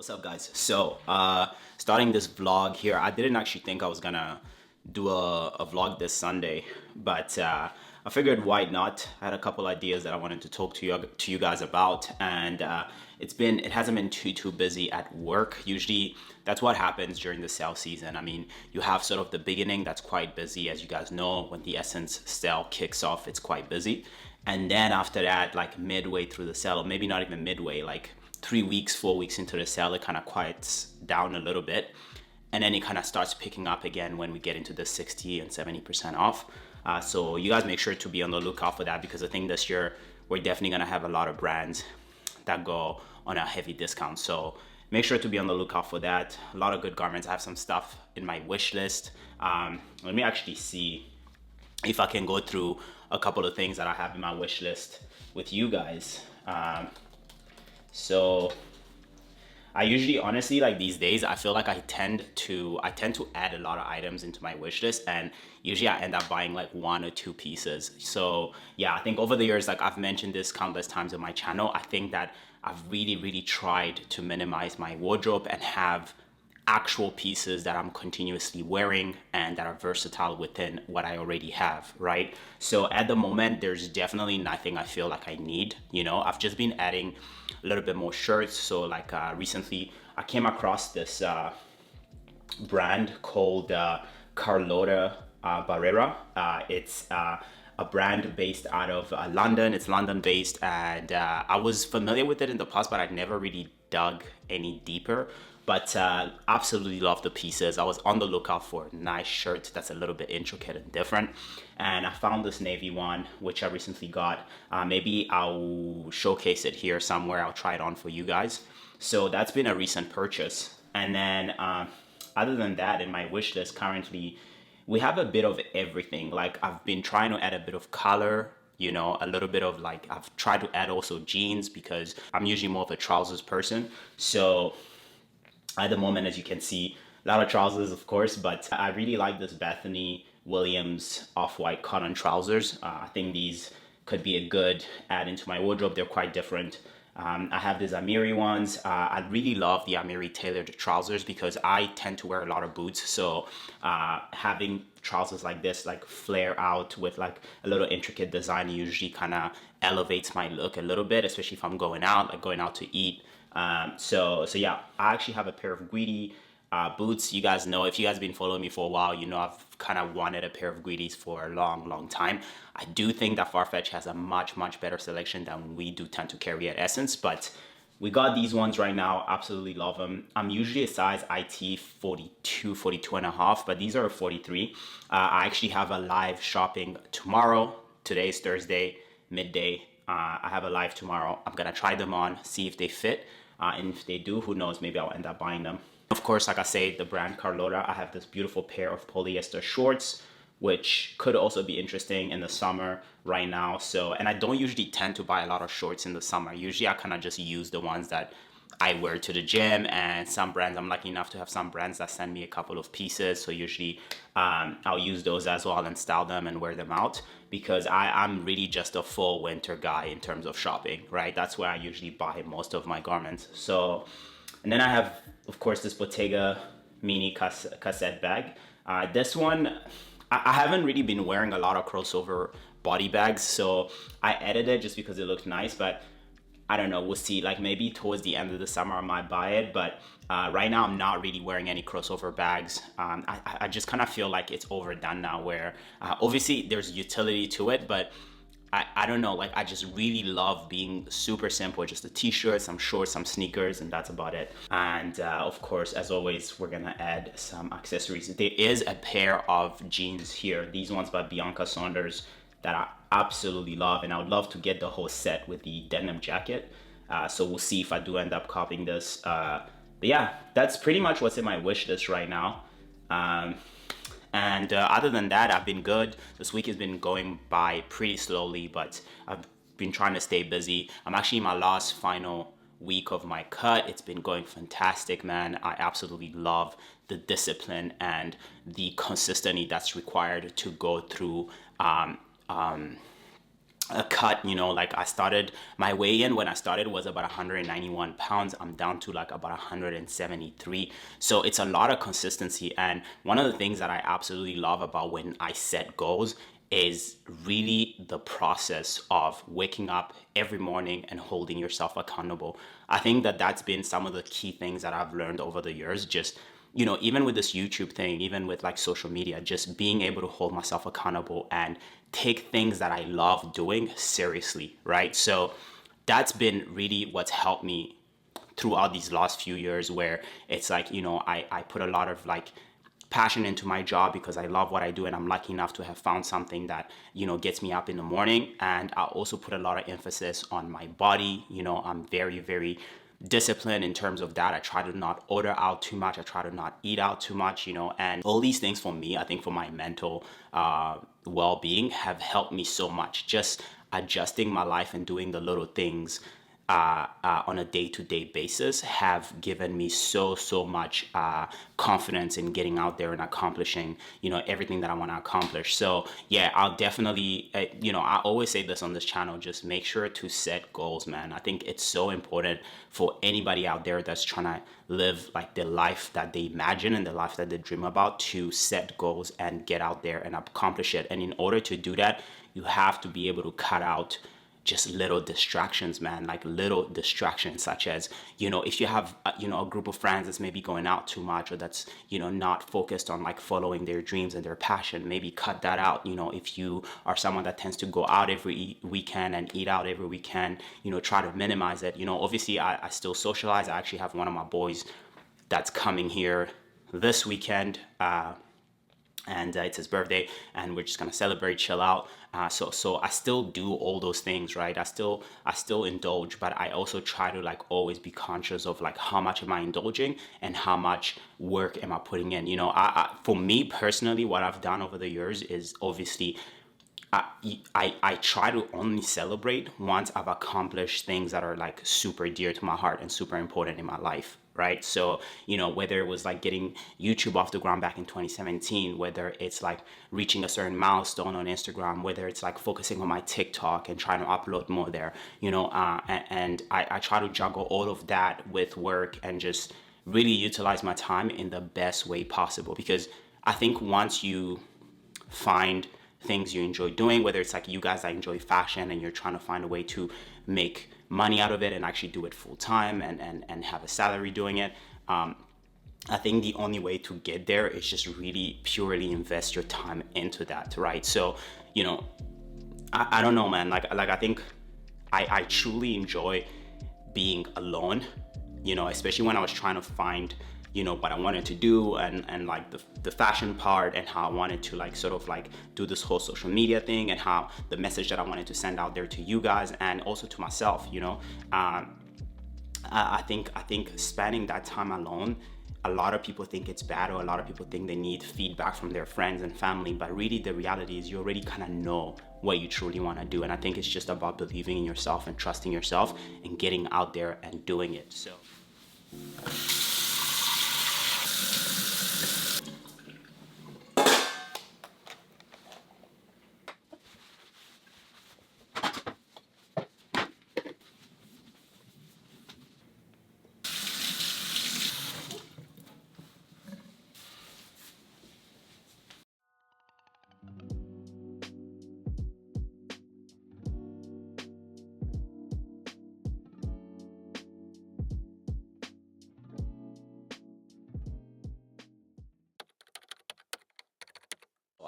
What's up, guys? So starting this vlog here, I didn't actually think I was gonna do a vlog this Sunday, but I figured why not. I had a couple ideas that I wanted to talk to you guys about, and it hasn't been too busy at work. Usually that's what happens during the sale season. I mean, you have sort of the beginning that's quite busy, as you guys know. When the Essence sale kicks off, it's quite busy, and then after that, like midway through the sale, or maybe not even midway, like 3 weeks, 4 weeks into the sale, it kind of quiets down a little bit. And then it kind of starts picking up again when we get into the 60 and 70% off. So you guys make sure to be on the lookout for that, because I think this year we're definitely going to have a lot of brands that go on a heavy discount. So make sure to be on the lookout for that. A lot of good garments. I have some stuff in my wish list. Let me actually see if I can go through a couple of things that I have in my wish list with you guys. So I usually, honestly, like these days, I feel like I tend to add a lot of items into my wish list, and usually I end up buying like 1 or 2 pieces. So yeah, I think over the years, like I've mentioned this countless times on my channel, I think that I've really tried to minimize my wardrobe and have actual pieces that I'm continuously wearing and that are versatile within what I already have, right? So at the moment, there's definitely nothing I feel like I need. I've just been adding a little bit more shirts. So like recently I came across this brand called Carlotta Barrera. It's a brand based out of London. It's London based, and I was familiar with it in the past, but I'd never really dug any deeper. But absolutely love the pieces. I was on the lookout for a nice shirt that's a little bit intricate and different, and I found this navy one, which I recently got. Maybe I'll showcase it here somewhere. I'll try it on for you guys. So that's been a recent purchase. And then other than that, in my wish list currently, we have a bit of everything. Like I've been trying to add a bit of color, a little bit of like, I've tried to add also jeans, because I'm usually more of a trousers person. So at the moment, as you can see, a lot of trousers, of course, but I really like this Bethany Williams off-white cotton trousers. I think these could be a good add into my wardrobe. They're quite different. I have these Amiri ones. I really love the Amiri tailored trousers because I tend to wear a lot of boots. So having trousers like this, like flare out with like a little intricate design, usually kind of elevates my look a little bit, especially if I'm going out, like going out to eat. So yeah, I actually have a pair of Greedy boots. You guys know, if you guys have been following me for a while, I've kind of wanted a pair of Greedies for a long time. I do think that Farfetch has a much better selection than we do tend to carry at Essence, but we got these ones right now. Absolutely love them. I'm usually a size IT 42 and a half, but these are a 43. I actually have a live shopping tomorrow. Today is Thursday, midday. I have a live tomorrow. I'm gonna try them on, see if they fit. And if they do, who knows, maybe I'll end up buying them. Of course, like I say, the brand Carlotta, I have this beautiful pair of polyester shorts, which could also be interesting in the summer right now. So, and I don't usually tend to buy a lot of shorts in the summer. Usually I kind of just use the ones that I wear to the gym, and some brands, I'm lucky enough to have some brands that send me a couple of pieces. So usually I'll use those as well and style them and wear them out, because I'm really just a full winter guy in terms of shopping, right? That's where I usually buy most of my garments. So, and then I have, of course, this Bottega mini cassette bag. This one, I haven't really been wearing a lot of crossover body bags, so I added it just because it looked nice, but I don't know, we'll see. Like maybe towards the end of the summer I might buy it, but right now I'm not really wearing any crossover bags. I just kind of feel like it's overdone now, where obviously there's utility to it, but I don't know, like I just really love being super simple, just a t-shirt, some shorts, some sneakers, and that's about it. And of course, as always, we're gonna add some accessories. There is a pair of jeans here, these ones by Bianca Saunders, that I absolutely love, and I would love to get the whole set with the denim jacket. So we'll see if I do end up copying this. But yeah, that's pretty much what's in my wish list right now. And other than that, I've been good. This week has been going by pretty slowly, but I've been trying to stay busy. I'm actually in my last final week of my cut. It's been going fantastic, man. I absolutely love the discipline and the consistency that's required to go through a cut. You know, like I started, my weigh-in when I started was about 191 pounds. I'm down to like about 173. So it's a lot of consistency. And one of the things that I absolutely love about when I set goals is really the process of waking up every morning and holding yourself accountable. I think that that's been some of the key things that I've learned over the years. Just, you know, even with this YouTube thing, even with like social media, just being able to hold myself accountable and take things that I love doing seriously, right? So that's been really what's helped me throughout these last few years, where it's like, you know, I put a lot of like passion into my job because I love what I do, and I'm lucky enough to have found something that, you know, gets me up in the morning. And I also put a lot of emphasis on my body. You know, I'm very, very disciplined in terms of that. I try to not order out too much. I try to not eat out too much, you know, and all these things for me, I think for my mental well-being have helped me so much. Just adjusting my life and doing the little things on a day-to-day basis have given me so much confidence in getting out there and accomplishing, you know, everything that I want to accomplish. So yeah, I'll definitely, you know, I always say this on this channel, just make sure to set goals, man. I think it's so important for anybody out there that's trying to live like the life that they imagine and the life that they dream about, to set goals and get out there and accomplish it. And in order to do that, you have to be able to cut out just little distractions, man. Like little distractions such as, you know, if you have you know, a group of friends that's maybe going out too much, or that's, you know, not focused on like following their dreams and their passion, maybe cut that out. You know, if you are someone that tends to go out every weekend and eat out every weekend, you know, try to minimize it. You know, obviously I still socialize. I actually have one of my boys that's coming here this weekend, and it's his birthday, and we're just gonna celebrate, chill out. So I still do all those things, right? I still indulge, but I also try to like always be conscious of like how much am I indulging and how much work am I putting in. You know, for me personally, what I've done over the years is obviously I try to only celebrate once I've accomplished things that are like super dear to my heart and super important in my life, right? So, you know, whether it was like getting YouTube off the ground back in 2017, whether it's like reaching a certain milestone on Instagram, whether it's like focusing on my TikTok and trying to upload more there, you know, and I try to juggle all of that with work and just really utilize my time in the best way possible. Because I think once you find things you enjoy doing, whether it's like you guys that enjoy fashion and you're trying to find a way to make money out of it and actually do it full time and have a salary doing it. I think the only way to get there is just really purely invest your time into that, right? So, you know, I don't know, man. Like I think I truly enjoy being alone, you know, especially when I was trying to find, you know, what I wanted to do, and like the fashion part, and how I wanted to like sort of like do this whole social media thing, and how the message that I wanted to send out there to you guys and also to myself, you know. I think spending that time alone, a lot of people think it's bad, or a lot of people think they need feedback from their friends and family, but really the reality is you already kind of know what you truly want to do. And I think it's just about believing in yourself and trusting yourself and getting out there and doing it. So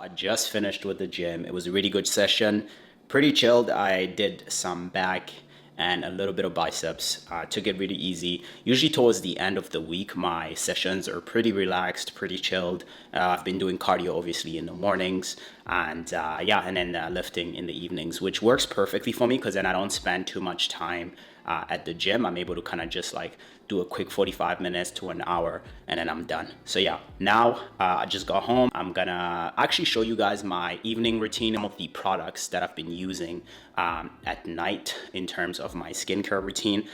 I just finished with the gym. It was a really good session, pretty chilled. I did some back and a little bit of biceps. Took it really easy. Usually towards the end of the week, my sessions are pretty relaxed, pretty chilled. I've been doing cardio obviously in the mornings, and yeah, and then lifting in the evenings, which works perfectly for me because then I don't spend too much time at the gym. I'm able to kind of just like do a quick 45 minutes to an hour, and then I'm done. So yeah, now I just got home. I'm gonna actually show you guys my evening routine, some of the products that I've been using at night in terms of my skincare routine.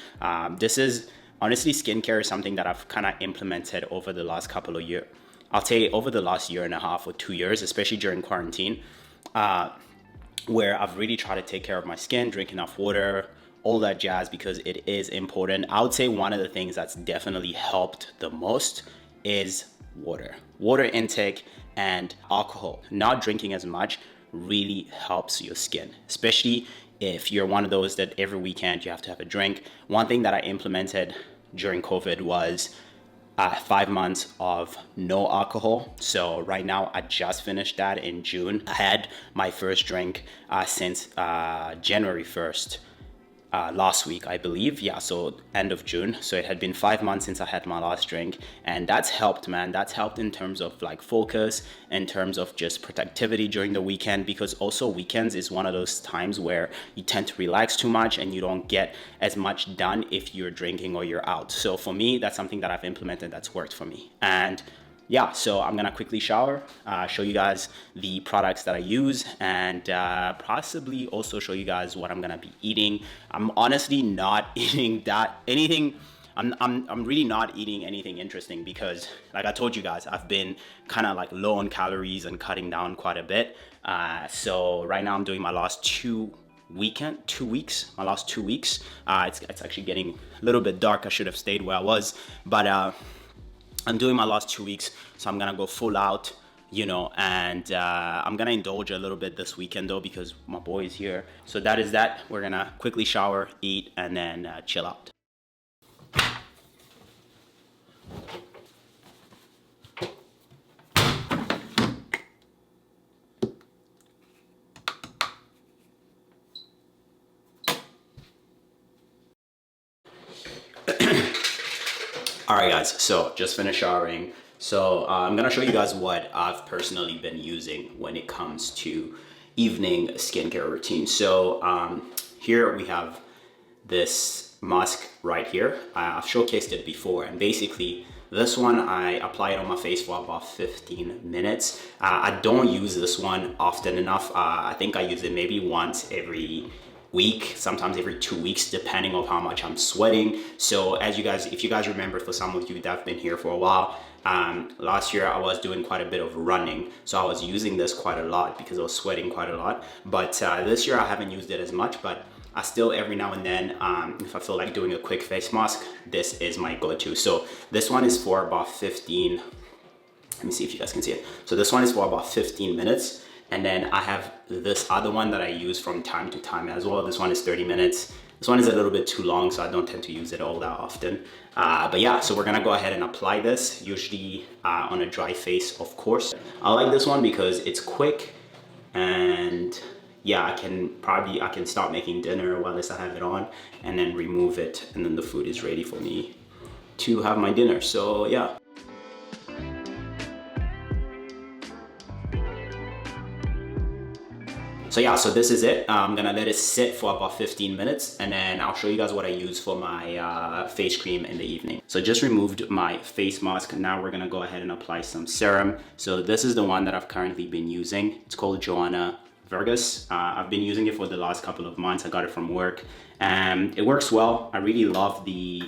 This is honestly, skincare is something that I've kind of implemented over the last couple of years. I'll say over the last year and a half or 2 years, especially during quarantine. where I've really tried to take care of my skin, drink enough water, all that jazz, because it is important. I would say one of the things that's definitely helped the most is water intake and alcohol. Not drinking as much really helps your skin, especially if you're one of those that every weekend you have to have a drink. One thing that I implemented during COVID was 5 months of no alcohol. So right now I just finished that in June. I had my first drink since January 1st. Last week, I believe. Yeah, so end of June. So it had been 5 months since I had my last drink, and that's helped, man. That's helped in terms of like focus, in terms of just productivity during the weekend, because also weekends is one of those times where you tend to relax too much and you don't get as much done if you're drinking or you're out. So for me, that's something that I've implemented that's worked for me. And yeah, so I'm gonna quickly shower, show you guys the products that I use, and possibly also show you guys what I'm gonna be eating. I'm honestly not eating anything. I'm really not eating anything interesting because, like I told you guys, I've been kind of like low on calories and cutting down quite a bit. So right now I'm doing my last 2 weeks. My last 2 weeks. It's actually getting a little bit dark. I should have stayed where I was, but I'm doing my last 2 weeks, so I'm gonna go full out, and I'm gonna indulge a little bit this weekend though, because my boy is here. So that is that. We're gonna quickly shower, eat, and then chill out. All right, guys, so just finished showering. So I'm gonna show you guys what I've personally been using when it comes to evening skincare routine. So here we have this mask right here. I've showcased it before, and basically this one I apply it on my face for about 15 minutes. I don't use this one often enough. I think I use it maybe once every week, sometimes every 2 weeks, depending on how much I'm sweating. So if you guys remember, for some of you that have been here for a while, last year I was doing quite a bit of running, so I was using this quite a lot because I was sweating quite a lot. But this year I haven't used it as much, but I still every now and then, if I feel like doing a quick face mask, this is my go-to. So this one is for about 15, let me see if you guys can see it. So this one is for about 15 minutes. And then I have this other one that I use from time to time as well. This one is 30 minutes. This one is a little bit too long, so I don't tend to use it all that often. But yeah, so we're gonna go ahead and apply this, usually on a dry face, of course. I like this one because it's quick, and yeah, I can start making dinner while I have it on, and then remove it, and then the food is ready for me to have my dinner. So yeah. So yeah, so this is it. I'm gonna let it sit for about 15 minutes, and then I'll show you guys what I use for my face cream in the evening. So just removed my face mask. Now we're gonna go ahead and apply some serum. So this is the one that I've currently been using. It's called Joanna Vergas. I've been using it for the last couple of months. I got it from work, and it works well. I really love the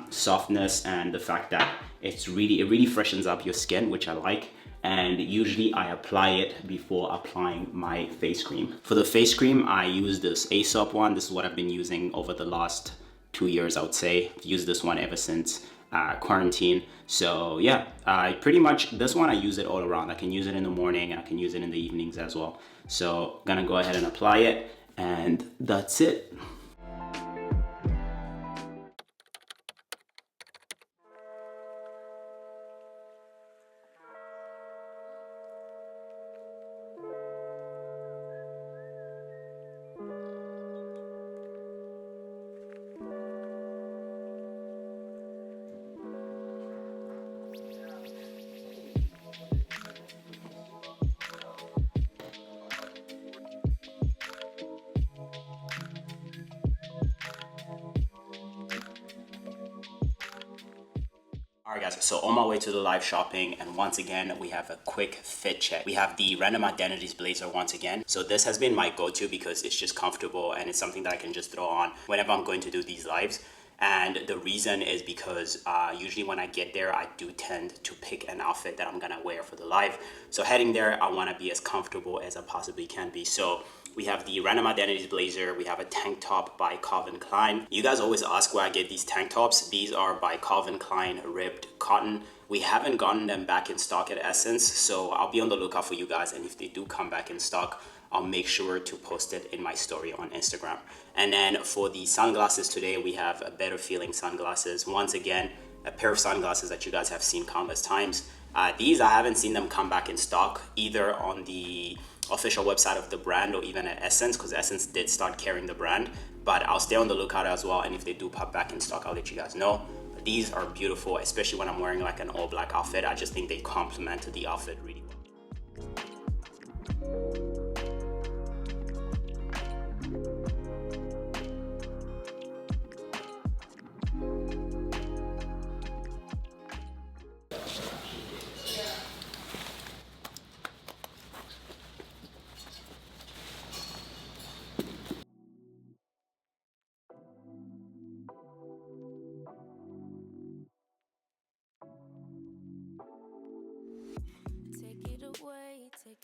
softness and the fact that it really freshens up your skin, which I like. And usually I apply it before applying my face cream. For the face cream, I use this Aesop one. This is what I've been using over the last 2 years, I would say. I've used this one ever since quarantine. So yeah, pretty much this one I use it all around. I can use it in the morning and I can use it in the evenings as well. So I'm gonna go ahead and apply it, and that's it. Alright guys, so on my way to the live shopping, and once again we have a quick fit check. We have the Random Identities blazer once again. So this has been my go-to because it's just comfortable and it's something that I can just throw on whenever I'm going to do these lives. And the reason is because usually when I get there, I do tend to pick an outfit that I'm gonna wear for the live. So heading there, I wanna be as comfortable as I possibly can be. So we have the Random Identities blazer. We have a tank top by Calvin Klein. You guys always ask where I get these tank tops. These are by Calvin Klein ribbed cotton. We haven't gotten them back in stock at Essence, so I'll be on the lookout for you guys. And if they do come back in stock, I'll make sure to post it in my story on Instagram. And then for the sunglasses today, we have a Better Feeling sunglasses. Once again, a pair of sunglasses that you guys have seen countless times. These, I haven't seen them come back in stock either on the official website of the brand or even at Essence, because Essence did start carrying the brand. But I'll stay on the lookout as well, and if they do pop back in stock, I'll let you guys know. But these are beautiful, especially when I'm wearing like an all black outfit. I just think they complement the outfit really well.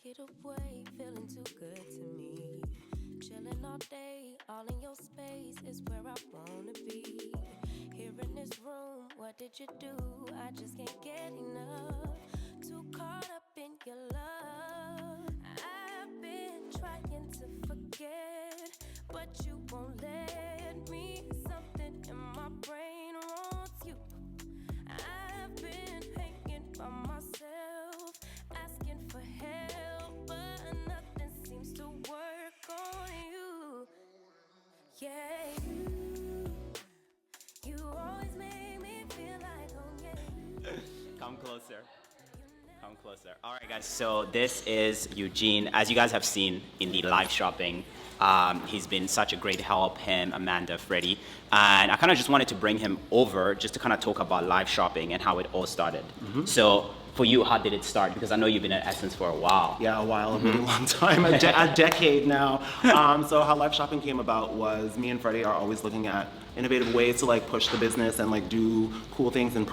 Take it away, feeling too good to me. Chilling all day, all in your space is where I wanna be. Here in this room, what did you do? I just can't get enough. Too caught up in your love. I've been trying to forget, but you won't let me. Something in my brain wants you. I've been hanging by myself, asking for help, but nothing seems to work on you. Yeah, you always make me feel like, oh yeah. Come closer. Come closer. All right, guys. So this is Eugene. As you guys have seen in the live shopping, he's been such a great help, him, Amanda, Freddie. And I kind of just wanted to bring him over just to kind of talk about live shopping and how it all started. So for you, how did it start? Because I know you've been at Essence for a while. Yeah, a while, a really long time, a decade now. So how live shopping came about was me and Freddie are always looking at innovative ways to like push the business and like do cool things and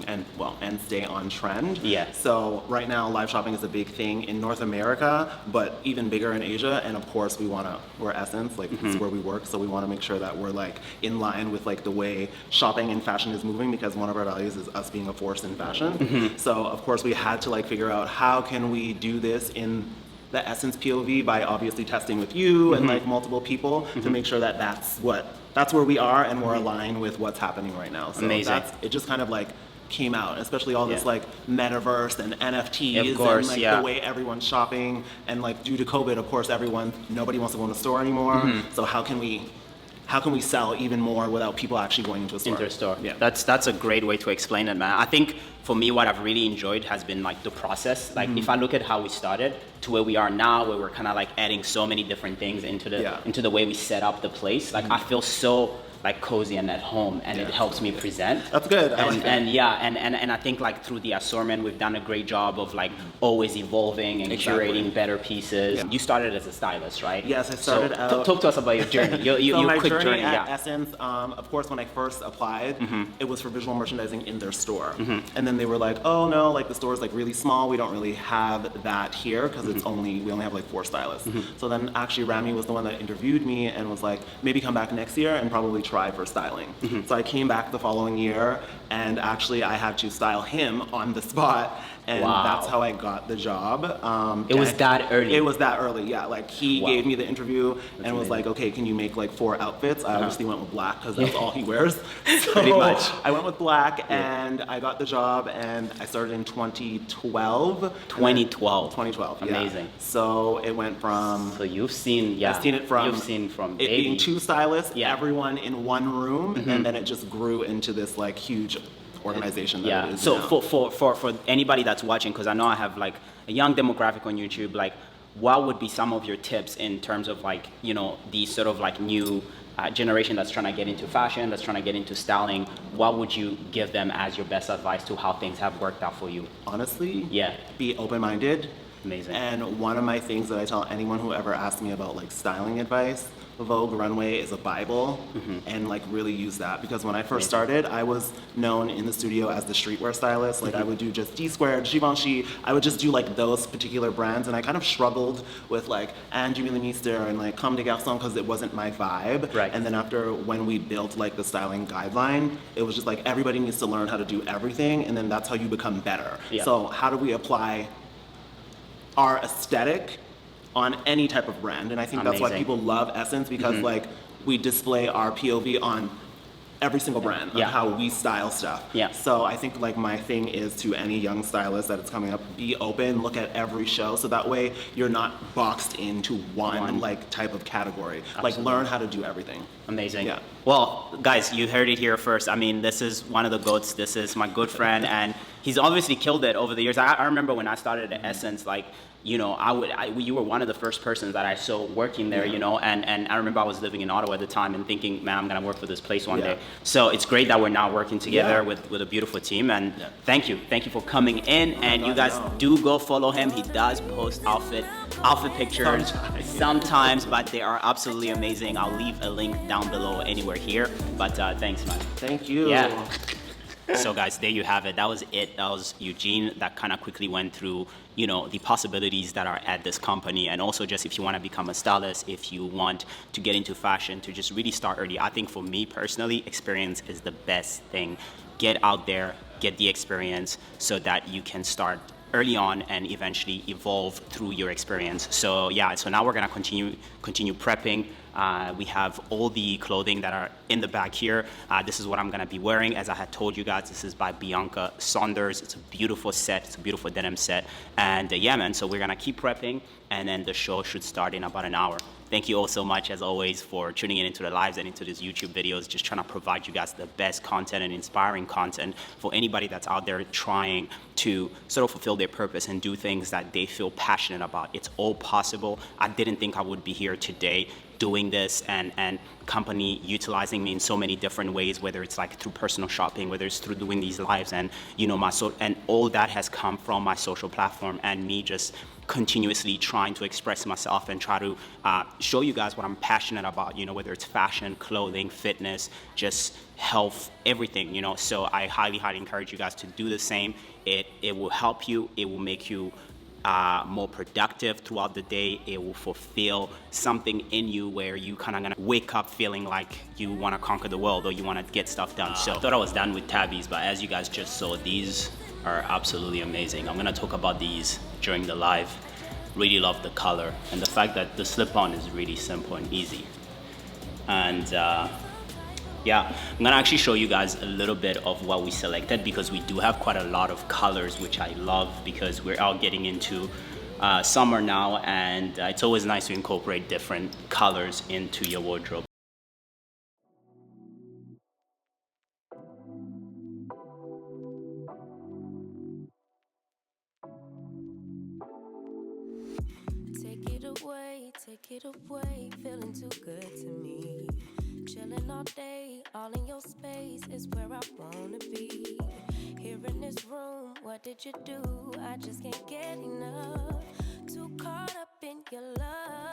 and stay on trend. Yeah. So right now live shopping is a big thing in North America, but even bigger in Asia. And of course we're Essence, like this is where we work. So we want to make sure that we're like in line with like the way shopping and fashion is moving, because one of our values is us being a force in fashion. So of course we had to like figure out how can we do this in the Essence POV by obviously testing with you and like multiple people to make sure that that's where we are and we're aligned with what's happening right now. So Amazing. it just kind of like came out, especially all this like metaverse and NFTs of course, and like the way everyone's shopping, and like due to COVID, of course, nobody wants to go in a store anymore. So how can we sell even more without people actually going into a store? Into a store. Yeah. That's a great way to explain it, man. I think for me, what I've really enjoyed has been like the process. Like if I look at how we started to where we are now, where we're kind of like adding so many different things into the way we set up the place. Like I feel so like cozy and at home, and it helps me present. That's good. I like that. And I think like through the assortment, we've done a great job of like always evolving and curating better pieces. You started as a stylist, right? Yes, I started out. Talk to us about your journey. Your my quick journey at Essence, of course, when I first applied, it was for visual merchandising in their store. And then they were like, oh no, like the store is like really small. We don't really have that here because we only have like 4 stylists. So then actually Rami was the one that interviewed me and was like, maybe come back next year and probably try for styling. So I came back the following year, and actually I had to style him on the spot, and that's how I got the job. It was that early? It was that early, yeah. Like he gave me the interview and was like, okay, can you make like 4 outfits? I obviously went with black because that's all he wears. So pretty much. I went with black and I got the job, and I started in 2012. 2012. Yeah. Amazing. So it went from... So you've seen it being 2 stylists, everyone in one room, and then it just grew into this like huge organization that it is so now. for anybody that's watching, because I know I have like a young demographic on YouTube, like what would be some of your tips in terms of like, you know, the sort of like new generation that's trying to get into fashion, that's trying to get into styling? What would you give them as your best advice to how things have worked out for you? Honestly, Yeah. be open-minded. Amazing. And one of my things that I tell anyone who ever asks me about like styling advice, Vogue Runway is a Bible, and like really use that, because when I first started, I was known in the studio as the streetwear stylist. Like I would do just D Squared, Givenchy. I would just do like those particular brands, and I kind of struggled with like Angie Mister and like Comme des Garçons because it wasn't my vibe. Right. And then after when we built like the styling guideline, it was just like everybody needs to learn how to do everything, and then that's how you become better. Yeah. So how do we apply our aesthetic on any type of brand? And I think that's why Amazing. people love Essence, because like we display our POV on every single brand of Yeah. how we style stuff. Yeah. So I think like my thing is to any young stylist that is coming up, be open, look at every show, so that way you're not boxed into one like type of category. Like learn how to do everything. Amazing. Yeah. Well, guys, you heard it here first. I mean, this is one of the GOATs. This is my good friend, and he's obviously killed it over the years. I remember when I started at Essence, like, you know, you were one of the first persons that I saw working there, you know, and I remember I was living in Ottawa at the time and thinking, man, I'm going to work for this place one day. So it's great that we're now working together with a beautiful team, and thank you for coming in, and you guys do go follow him. He does post outfit pictures sometimes, but they are absolutely amazing. I'll leave a link down below anywhere here, but thanks, man. Thank you. Yeah. So guys, there you have it. That was it. That was Eugene that kind of quickly went through, you know, the possibilities that are at this company, and also just if you want to become a stylist, if you want to get into fashion, to just really start early. I think for me personally, experience is the best thing. Get out there, get the experience so that you can start early on and eventually evolve through your experience. So yeah, so now we're gonna continue prepping. We have all the clothing that are in the back here. This is what I'm gonna be wearing. As I had told you guys, this is by Bianca Saunders. It's a beautiful set. It's a beautiful denim set. And yeah, man, so we're gonna keep prepping, and then the show should start in about an hour. Thank you all so much, as always, for tuning in into the lives and into these YouTube videos. Just trying to provide you guys the best content and inspiring content for anybody that's out there trying to sort of fulfill their purpose and do things that they feel passionate about. It's all possible. I didn't think I would be here today doing this, and company utilizing me in so many different ways, whether it's like through personal shopping, whether it's through doing these lives, and you know, and all that has come from my social platform and me just continuously trying to express myself and try to show you guys what I'm passionate about, you know, whether it's fashion, clothing, fitness, just health, everything, you know. So I highly encourage you guys to do the same. It will help you. It will make you more productive throughout the day. It will fulfill something in you where you kind of gonna wake up feeling like you want to conquer the world or you want to get stuff done. So I thought I was done with tabbies, but as you guys just saw, these are absolutely amazing. I'm gonna talk about these during the live. Really love the color and the fact that the slip-on is really simple and easy. And yeah, I'm gonna actually show you guys a little bit of what we selected, because we do have quite a lot of colors, which I love, because we're out getting into summer now, and it's always nice to incorporate different colors into your wardrobe. Take it away, feeling too good to me. Chilling all day, all in your space is where I wanna be. Here in this room, what did you do? I just can't get enough. Too caught up in your love.